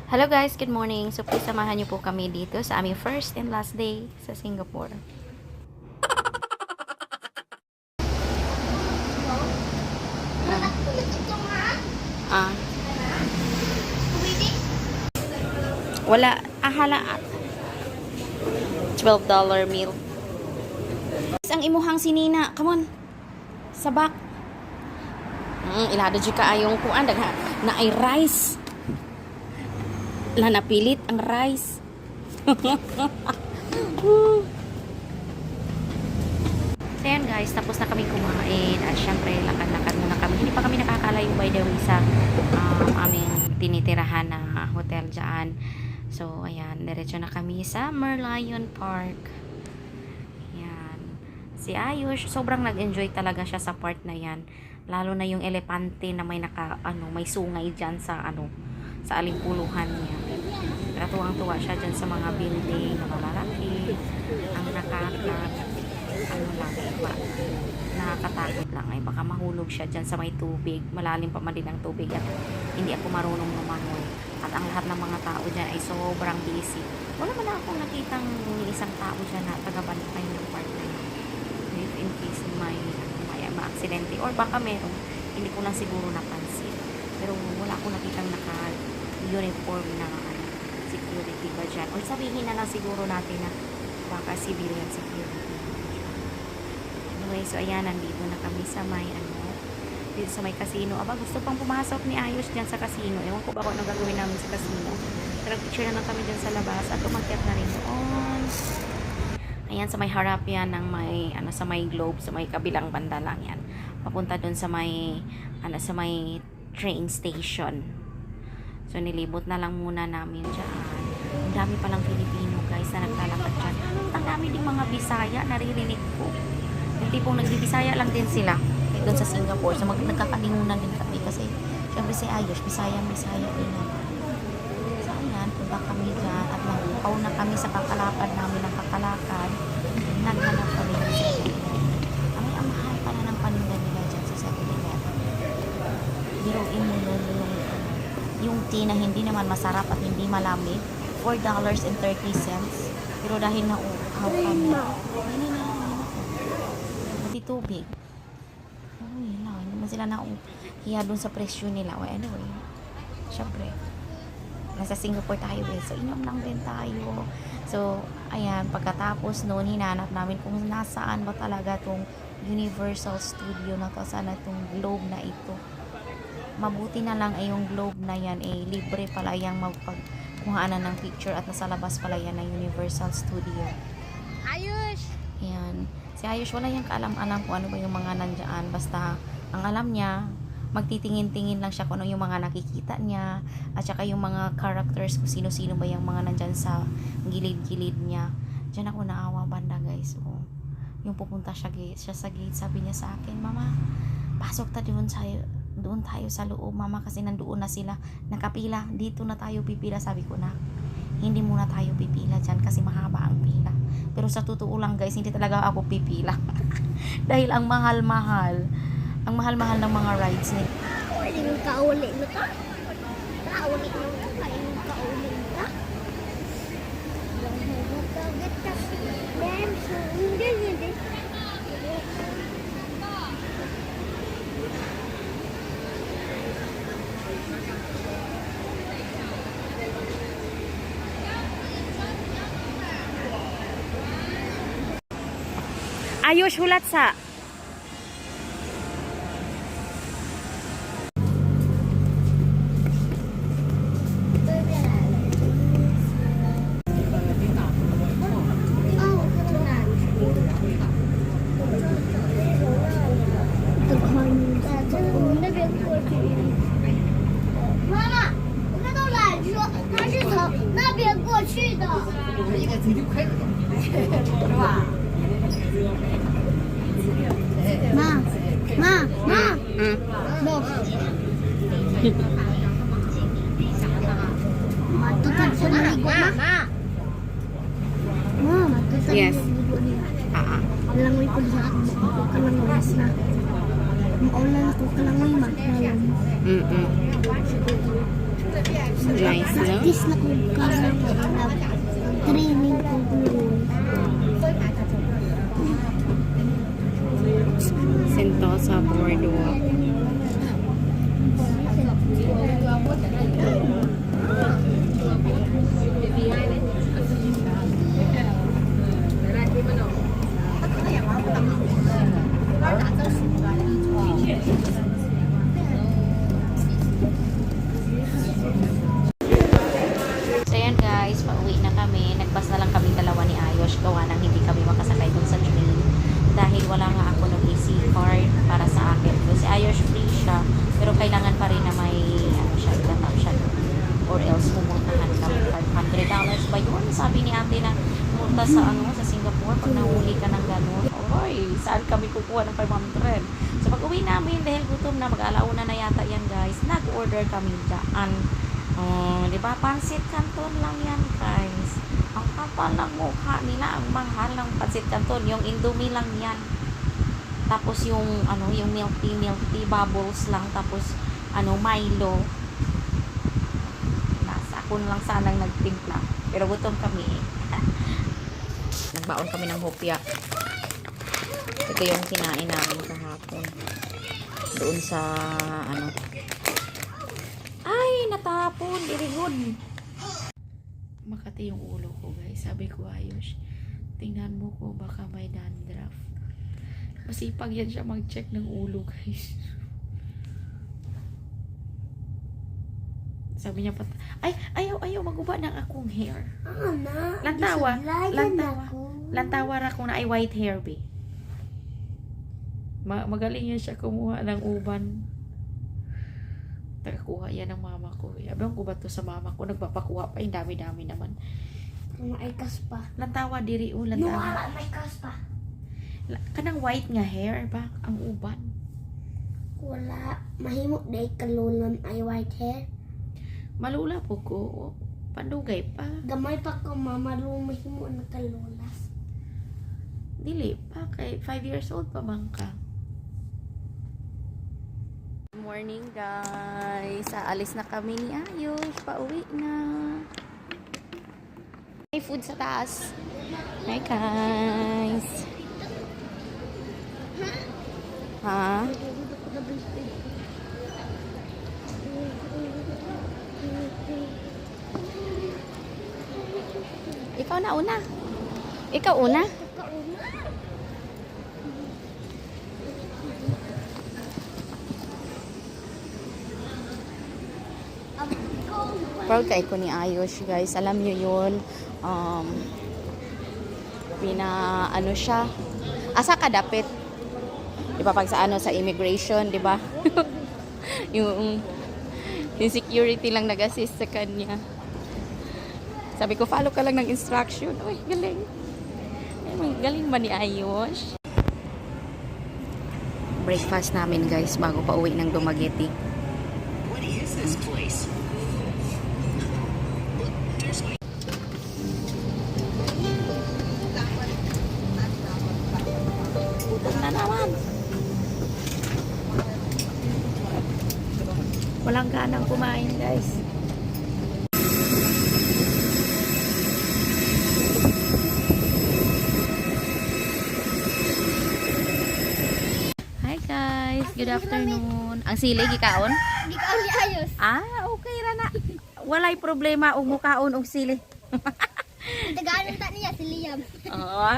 Hello guys, good morning. So please samahan niyo po kami dito sa aming first and last day sa Singapore. Ah. Wala. Ahala. $12 meal. Ang imuhang sinina. Come on. Sabak. Ilado dyan ka ayong kuan. Na ay rice. Napilit ang rice. So yan guys, tapos na kami kumain at syempre lakad-lakad muna kami. Hindi pa kami nakakalayo by the way sa aming tinitirahan na hotel dyan. So ayan, diretso na kami sa Merlion Park. Ayan. Si Ayush, sobrang nag-enjoy talaga siya sa part na yan. Lalo na yung elepante na may may sungay dyan sa sa alingkuluhan niya. Pero tuwang-tuwa siya dyan sa mga building na malalaki. Ang nakakatakot lang ay baka mahulog siya dyan sa may tubig. Malalim pa man din ang tubig at hindi ako marunong lumangoy. At ang lahat ng mga tao dyan ay sobrang busy. Wala man akong nakitang isang tao dyan na taga-bantay ng part na yun. If in case may ma-aksidente or baka meron, hindi ko lang siguro napansin. Pero wala akong nakitang naka-uniform na security ba dyan. O sabihin na lang siguro natin na baka civilian security. Anyway, so ayan, nandito na kami sa may dito sa may casino. Aba, gusto pang pumasok ni Ayush dyan sa casino. Ewan ko ba kung ano gagawin namin sa casino. Pero picture na lang kami dyan sa labas at umakyat na rin doon. Ayan, sa may harap yan ng may, sa may globe, sa may kabilang banda lang yan. Papunta doon sa may, sa may train station. So, nilibot na lang muna namin dyan. Ang dami palang Filipino, guys, na naglalakad dyan. Ang dami din mga Bisaya, naririnig ko. Yung tipong nagbibisaya lang din sila doon sa Singapore. So, nagkakalingunan din kami kasi, syempre si Ayush, Bisaya din naman. So, ayan, punta kami dyan at mahupaw na kami sa kakalakad namin ng kakalakad. Naghanap kami ng 7-Eleven. Ang mahal pala ng paninda nila dyan sa 7-Eleven. Biruin mo nun yung tea na hindi naman masarap at hindi malamig, $4.30. Pero dahil nauuhaw kami, hindi tubig. Hindi naman sila nauhiya dun sa presyo nila. Well, anyway, syempre, nasa Singapore tayo so inom lang din tayo. So, ayan, pagkatapos noon, hinanap namin kung nasaan ba talaga tong Universal Studio na to, sana itong globe na ito. Mabuti na lang ay yung globe na yan libre pala yung magpagkuhaanan ng picture at nasa labas pala yan ng Universal Studio. Ayush! Ayan. Si Ayush wala yung kaalam-alam kung ano ba yung mga nandyan. Basta, ang alam niya, magtitingin-tingin lang siya kung ano yung mga nakikita niya at saka yung mga characters kung sino-sino ba yung mga nandyan sa gilid-gilid niya. Diyan ako naawa banda guys. So, yung pupunta siya sa gate, sabi niya sa akin, Mama, pasok ta doon tayo sa loob mama kasi nandoon na sila nakapila, dito na tayo pipila. Sabi ko na hindi muna tayo pipila dyan kasi mahaba ang pila. Pero sa totoo lang guys, hindi talaga ako pipila dahil ang mahal-mahal ng mga rides nila. Pwede mong kauli na ka? Kauli na ka? Pwede mong kauli na ka? Ayush, hulat sa matutag sa maligo na. Matutag Yes. sa maligo niya. Langoy ko sa ako kalangoy na. Maulan ko kalangoy magkalang. Nice, no? Practice na kung kaya training ko noon. Sentosa Boardwalk. So yan guys, pauwi na kami. Nagbas na lang kami dalawa ni Ayos. Gawa nang hindi kami makasakay dun sa train. Dahil wala nga ako ng AC card para sa akin. So, si Ayos free siya. Pero kailangan pa rin na may ano siya, itatap siya. Or else pumuntahan kami. $500 ba yun? Sabi ni ate na pumunta sa sa Singapore pag nahuli ka ng gano'n. Oy, saan kami kukuha ng 500? So pag uwi namin dahil gutom na, mag-alauna na yata yan guys. Nag-order kami dyan. Di ba? Pansit Canton lang yan guys. Ang kapal ng mukha nila, ang mahal ng pansit Canton. Yung Indomie lang yan. Tapos yung yung milk tea bubbles lang. Tapos Milo. Nasa ako lang sanang nagtimpla. Pero gutom kami eh. Nagbaon kami ng hopya. Ito yung kinain namin kahapon. Doon sa ay, natapon. Irigod. Makati yung ulo ko, guys. Sabi ko, Ayos, tingnan mo ko, baka may dandruff. Masipag yan siya mag-check ng ulo, guys. Sabi niya pa, ay, ayaw, maguba ng akong hair. Na, Lantawa ra kung na ay white hair, be. Magaling yan siya kumuha ng uban. Nagkakuha yan ng mama ko. Abang ko ba to sa mama ko? Nagpapakuha pa. Yung dami-dami naman. May kaspa. Lantawa diri o. Lantawa. Wala, may kaspa. Kanang white nga hair ba? Ang uban. Wala. Mahimok day kalulan ay white hair. Malula po ko. Pandugay pa. Gamay pa ko mama mahimo na kalulas. Dili pa. Kay 5 years old pa bang ka? Morning guys. Aalis na kami ni Ayos. Pauwi na. May food sa taas. Hi guys. Ha? Ikaw na una. Ikaw una. Proud kay ko ni Ayos guys. Alam niyo yun. Siya. Asa ka dapit? Di ba pag sa sa immigration, di ba? yung security lang nag-assist sa kanya. Sabi ko, follow ka lang ng instruction. Uy, galing. Ay, galing ba ni Ayos? Breakfast namin guys bago pa uwi ng Dumaguete. What is this place? Gutom na naman. Walang ganang kumain guys. Hi guys, good afternoon. Ang silig ikaon? Di ka uli ayos. Okay ra na. Walay problema og mukaon og sili. Tagaan ta niya si Liam.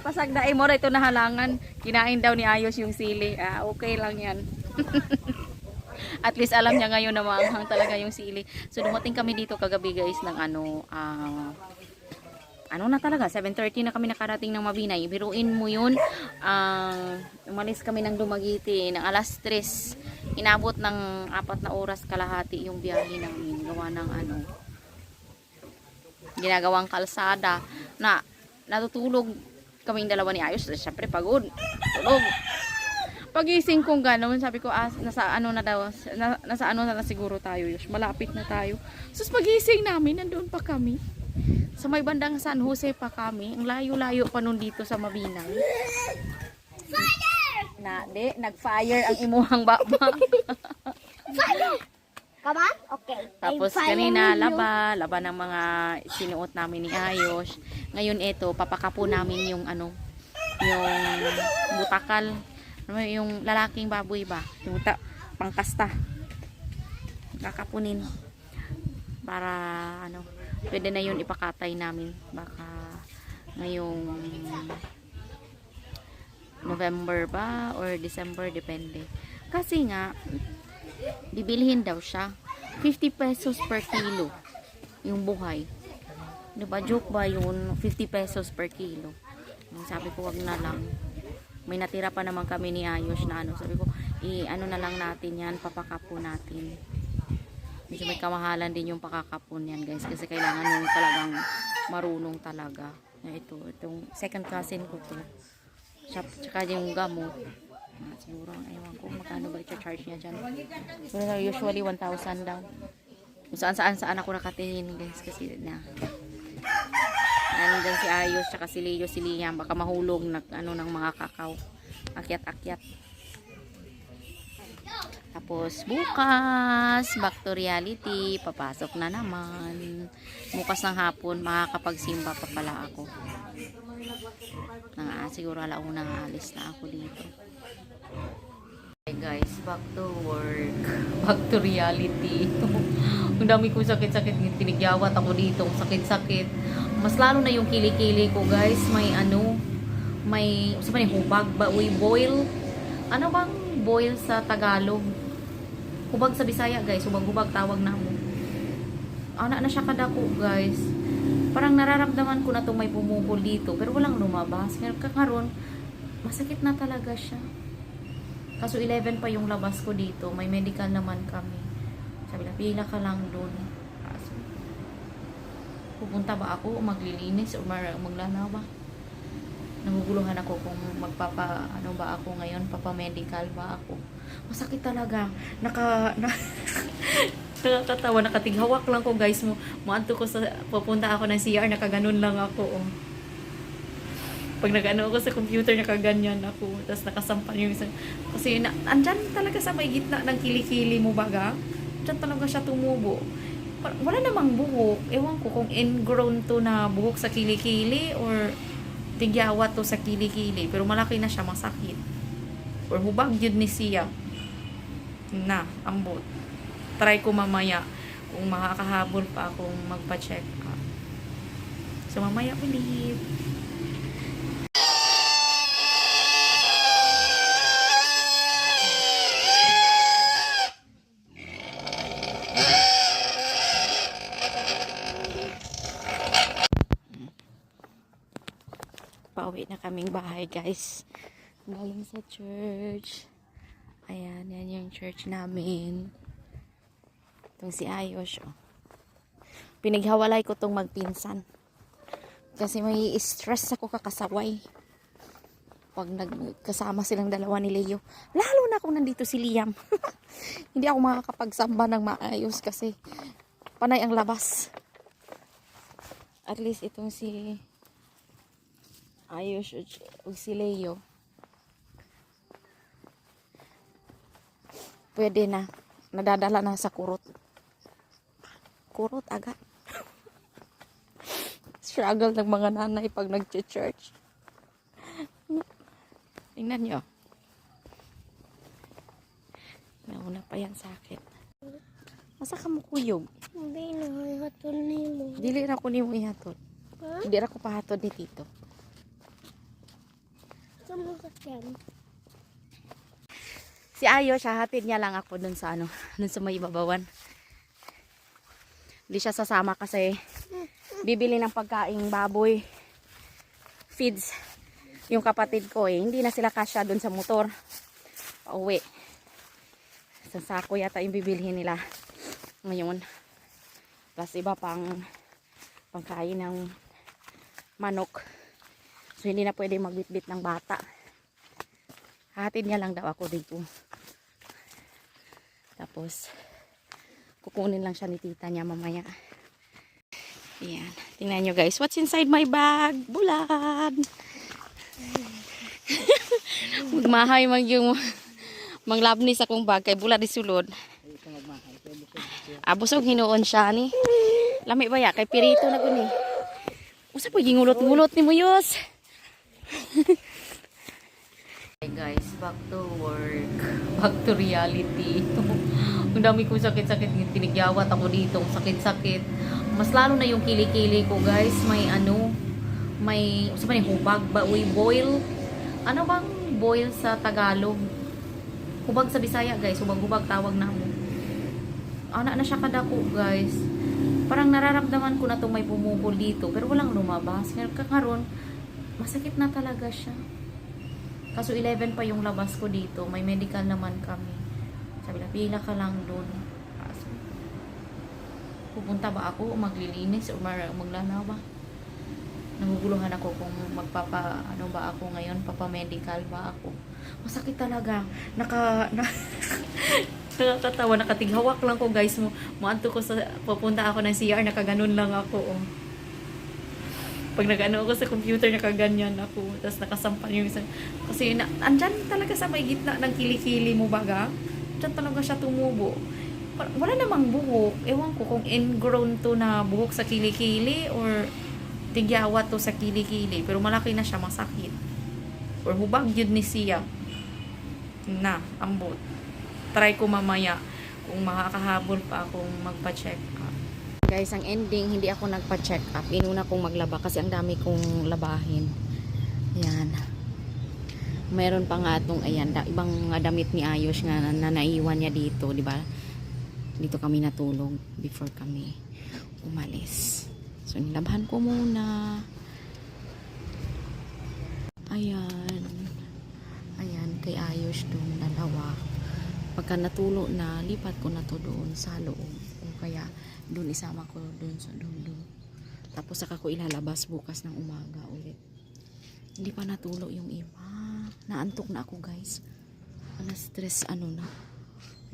Pasagdaay mo ra ito nahalangan. Kinain daw ni Ayos yung sili. Okay lang yan. At least alam niya ngayon na maanghang talaga yung sili. So dumating kami dito kagabi guys ng na talaga, 7:30 na kami nakarating ng Mabinay. Biruin mo yun, umalis kami ng Dumaguete ng alas 3. Inabot ng 4 na oras kalahati yung biyahe namin. Gawa ng ginagawang kalsada na natutulog kaming dalawa ni Ayos. Siyempre pagod. Tulog. Pagising kong gano'n, sabi ko, nasa na siguro tayo, Yosh. Malapit na tayo. Sus, pagising namin, nandoon pa kami. Sa may bandang San Jose pa kami. Ang layo-layo pa nun dito sa Mabinay. Fire! Nag-fire ang imuhang babang. Come on? Okay. Tapos I'm following kanina, you. laba ng mga sinuot namin ni Ayos. Ngayon ito, papakapo namin yung ano, yung butakal. Ano yung lalaking baboy ba? Yung pangkasta. Kakapunin. Para ano, pwede na yun ipakatay namin. Baka ngayong November ba or December, depende. Kasi nga, bibilhin daw siya 50 pesos per kilo yung buhay, diba? Joke ba yun? 50 pesos per kilo. Sabi ko wag na lang, may natira pa naman kami ni Ayos na ano, sabi ko ano na lang natin yan, papakapo natin. Medyo may kamahalan din yung pakakapon yan guys, kasi kailangan nung talagang marunong talaga. Itong second cousin ko to, tsaka yung gamot. Siguro, ewan ko magkano ba i-charge niya dyan. Usually 1,000 daw. Kung saan ako nakatingin guys, kasi na nandiyan si Ayos tsaka si Leo, si Liam, baka mahulog ng mga kakao, akyat. Tapos bukas back to reality, papasok na naman. Bukas ng hapon makakapagsimba pa pala ako. Siguro alauna alis na ako dito. Hey guys, back to work, back to reality. Ang dami kong sakit-sakit, tinigyawat ako dito, sakit-sakit. Mas lalo na yung kilikili ko guys, may hubag ba, boil. Ano bang boil sa Tagalog? Hubag sa Bisaya guys, hubag tawag na mo. Ana na siya kadako guys. Parang nararamdaman ko na itong may pumukol dito, pero walang lumabas. Karon, masakit na talaga siya. Kaso 11 pa yung labas ko dito. May medical naman kami. Sabi na, pila ka lang doon. Kaso, pupunta ba ako? Maglilinis? O maglalawa? Naguguluhan ako kung ano ba ako ngayon? Papamedical ba ako? Masakit talaga. Nakakatawa. Nakatighawak lang ko guys. Muanto ko pupunta ako ng CR. Nakaganon lang ako. Oh. Pag nag-ano ako sa computer, nakaganyan ako. Tapos nakasampan yung isang... Kasi andyan talaga sa may gitna ng kilikili mo baga. Andyan talaga siya tumubo. Wala namang buhok. Ewan ko kung ingrown to na buhok sa kilikili or tigyawat to sa kilikili. Pero malaki na siya, masakit. Or hubag yun ni siya. Na, ambot. Try ko mamaya kung makakahabol pa akong magpa-check up. So mamaya ulit. Pauwi na kaming bahay guys, galing sa church. Ayan, yan yung church namin. Itong si Ayos, oh. Pinaghawalay ko tong magpinsan kasi may stress ako kakasaway pag nagkasama silang dalawa ni Leo, lalo na kung nandito si Liam. Hindi ako makakapagsamba ng maayos kasi panay ang labas. At least itong si Ayos o si Leo pwede na, nadadala na sa kurot agad. Struggle ng mga nanay pag nag-church. Tingnan nyo, nauna pa yan sa akin. Masa ka mo kuyog? Hindi na, hatol nimo. Dili ra ko nimo ihatod. Ha? Hindi ra ko pahatod ni Tito. Saan ka yan? Si Ayo, hatid niya lang ako dun sa dun sa may babawan. Hindi siya sasama kasi bibili ng pagkaing baboy. Feeds yung kapatid ko eh. Hindi na sila kasya dun sa motor. Pauwi. Sa sako yata yung bibilhin nila ngayon. Plus iba pangkain ng manok. So hindi na pwede magbitbit ng bata. Hatid niya lang daw ako dito. Tapos kukunin lang siya ni tita niya mamaya. Ayan. Tingnan nyo guys. What's inside my bag? Bulad. Magmahay yung manglabnis akong bag kay bulad isulod. Busog hinuon siya ni. Lami ba ya kay pirito na guni. Usa pa gingulot-ngulot ni mo yos. Hey guys, back to work. Back to reality. Ang dami kong sakit-sakit. Tinigyawat ako dito. Sakit-sakit. Mas lalo na yung kilikili ko guys. May usa ba ni hubag ba? Uy, boil. Ano bang boil sa Tagalog? Hubag sa Bisaya guys. Hubag-hubag tawag na mo. Ana na siya kadako guys. Parang nararamdaman ko na itong may pumukol dito. Pero walang lumabas. Karon masakit na talaga siya. Kaso 11 pa yung labas ko dito. May medical naman kami. Sabi na, pila ka lang doon. Kaso, pupunta ba ako o maglilinis o maglalawa? Naguguluhan ako kung ano ba ako ngayon, papamedical ba ako. Masakit talaga. Nakakatawa, nakatighawak lang ko guys. Maanto ko pupunta ako ng CR, nakaganon lang ako. Oh. Pag nag-ano ako sa computer, nakaganyan ako. Tapos nakasampan yung isang... Kasi andyan talaga sa may gitna ng kilikili mo baga. Andyan talaga siya tumubo. Wala namang buhok. Ewan ko kung ingrown to na buhok sa kilikili or tigyawat to sa kilikili. Pero malaki na siya, masakit. Or hubag yun ni siya. Na, ambot. Try ko mamaya kung makakahabol pa akong magpa-check up. Guys, ang ending, hindi ako nagpa-check up. Inuna kong maglaba kasi ang dami kong labahin. Ayan. Meron pa nga itong, ayan, ibang mga damit ni Ayos nga na naiwan niya dito, di ba? Dito kami natulog before kami umalis. So, nilabahan ko muna. Ayan. Ayan, kay Ayos doon, dalawa. Pagka natulo na, lipat ko na to doon sa loob. O kaya, doon isama ko doon sa dulo. Tapos saka ko ilalabas bukas ng umaga ulit. Hindi pa natulo yung iba. Naantok na ako guys. Alas 3 na.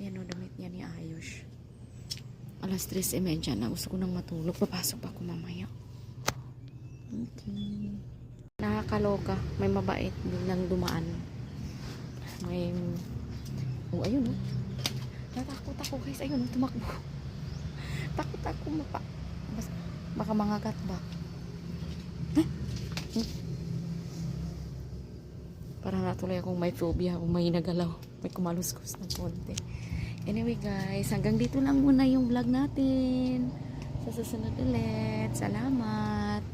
Ayan o, damit niya ni Ayos. Alas 3:30 na. Gusto ko nang matulog. Papasok pa ako mamaya. Okay. Nakakaloka. May mabait. Biglang dumaan. May... Oh, ayun o. Natakot ako guys. Ayun o, tumakbo. Takot ako baka mangagat ba? Parang natuloy akong may phobia kung may nagalaw. May kumaluskus ng konti. Anyway guys, hanggang dito lang muna yung vlog natin. Sa susunod ulit. Salamat!